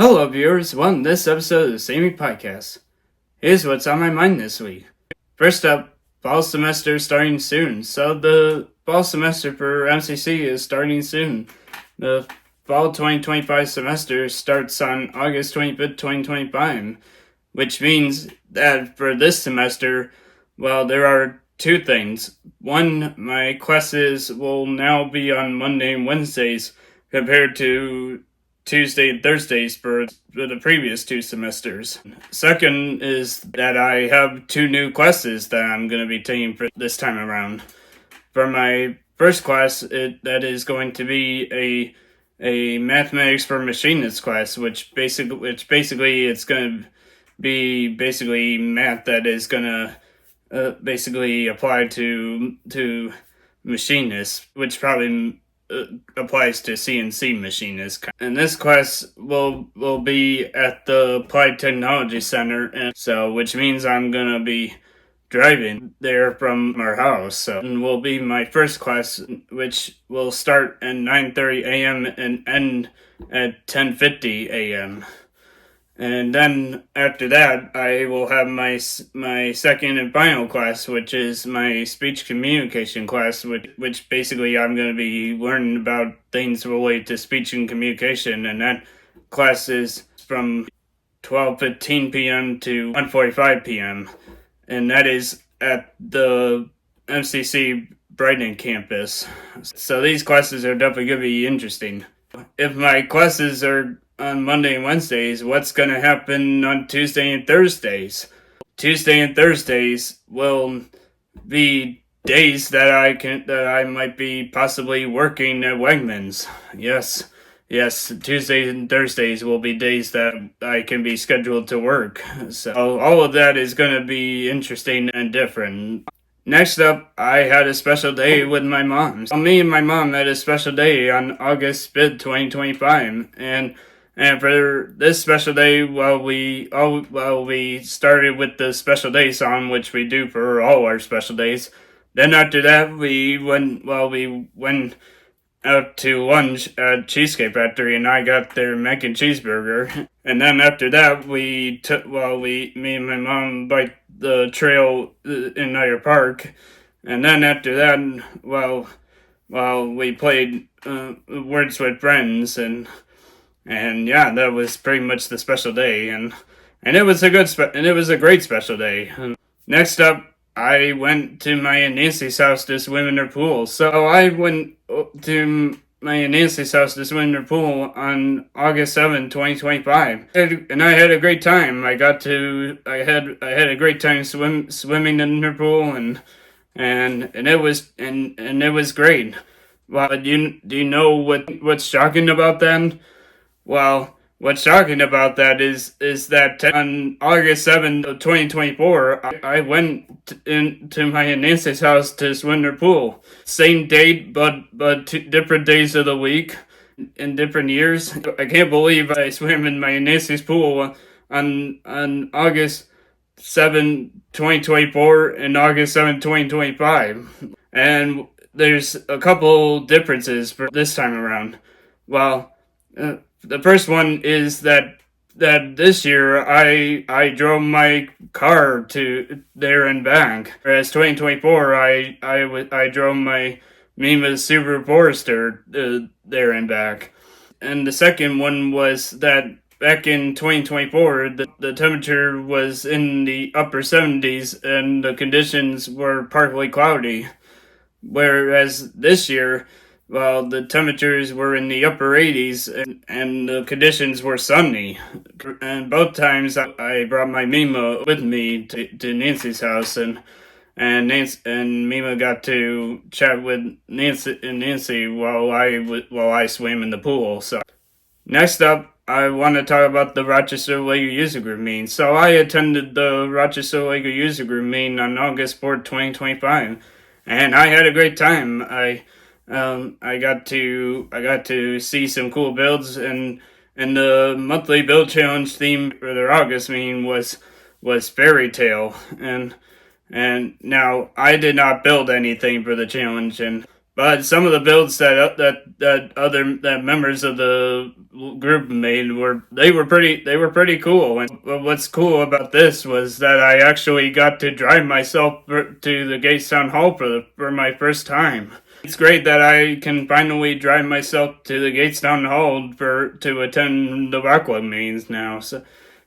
Hello, viewers. Welcome to this episode of the Sammy Podcast. Here's what's on my mind this week. First up, fall semester starting soon. So the fall semester for MCC is starting soon. The fall 2025 semester starts on August 25th, 2025, which means that for this semester, well, there are two things. One, my classes will now be on Monday and Wednesdays compared to Tuesday and Thursdays for the previous two semesters. Second is that I have two new classes that I'm going to be taking for this time around. For my first class, that is going to be a mathematics for machinists class, which basically it's going to be basically math that is going to basically apply to machinists, which probably applies to CNC machinists. And this class will be at the Applied Technology Center, and so which means I'm gonna be driving there from our house. So it will be my first class, which will start at 9:30 a.m. and end at 10:50 a.m. And then after that, I will have my second and final class, which is my speech communication class, which basically I'm going to be learning about things related to speech and communication, and that class is from 12:15 p.m. to 1:45 p.m. and that is at the MCC Brighton campus. So these classes are definitely going to be interesting. If my classes are on Monday and Wednesdays, what's going to happen on Tuesday and Thursdays? Tuesday and Thursdays will be days that I might be possibly working at Wegmans. Yes, Tuesdays and Thursdays will be days that I can be scheduled to work. So all of that is going to be interesting and different. Next up, I had a special day with my mom. So me and my mom had a special day on August 5th, 2025, and for this special day, we started with the special day song, which we do for all our special days. Then after that, we went out to lunch at Cheesecake Factory, and I got their mac and cheeseburger. And then after that, me and my mom biked the trail in Niagara Park. And then after that, we played Words with Friends, and yeah, that was pretty much the special day, and it was a great special day. Next up, I went to my Aunt Nancy's house to swim in her pool. So I went to my Aunt Nancy's house to swim in her pool on August 7th, 2025. And I had a great time. I had a great time swimming in her pool, and it was great. Well, do you know what's shocking about that? Well, what's shocking about that is that on August 7th of 2024, I went into my Aunt Nancy's house to swim her pool. Same date, but two different days of the week in different years. I can't believe I swam in my Aunt Nancy's pool on August 7th, 2024 and August 7th, 2025. And there's a couple differences for this time around. Well, the first one is that this year I drove my car to there and back, whereas 2024 I drove my Mima Subaru Forester there and back. And the second one was that back in 2024 the temperature was in the upper 70s and the conditions were partly cloudy, whereas this year, well, the temperatures were in the upper 80s and the conditions were sunny. And both times I brought my Mima with me to Nancy's house, and Mima got to chat with Nancy while I swam in the pool. So next up, I want to talk about the Rochester Lego User Group meeting. So I attended the Rochester Lego User Group meeting on August 4th, 2025, and I had a great time. I got to see some cool builds, and the monthly build challenge theme for their August meeting was fairy tale, and now I did not build anything for the challenge, But some of the builds that members of the group made were pretty cool. And what's cool about this was that I actually got to drive myself to the Gatestown Hall for my first time. It's great that I can finally drive myself to the Gatestown Hall to attend the Rockwood meetings now. So,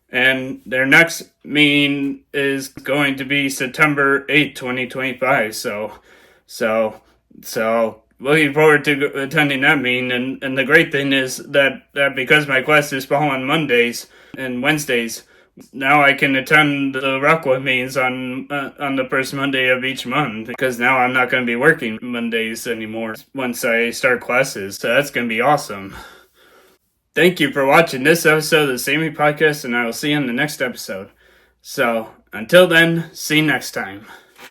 and their next meeting is going to be September 8th, 2025. So looking forward to attending that meeting. And the great thing is that because my class is fall on Mondays and Wednesdays, now I can attend the Rockwood meetings on the first Monday of each month, because now I'm not going to be working Mondays anymore once I start classes. So that's going to be awesome. Thank you for watching this episode of the Sammy Podcast, and I will see you in the next episode. So until then, see you next time.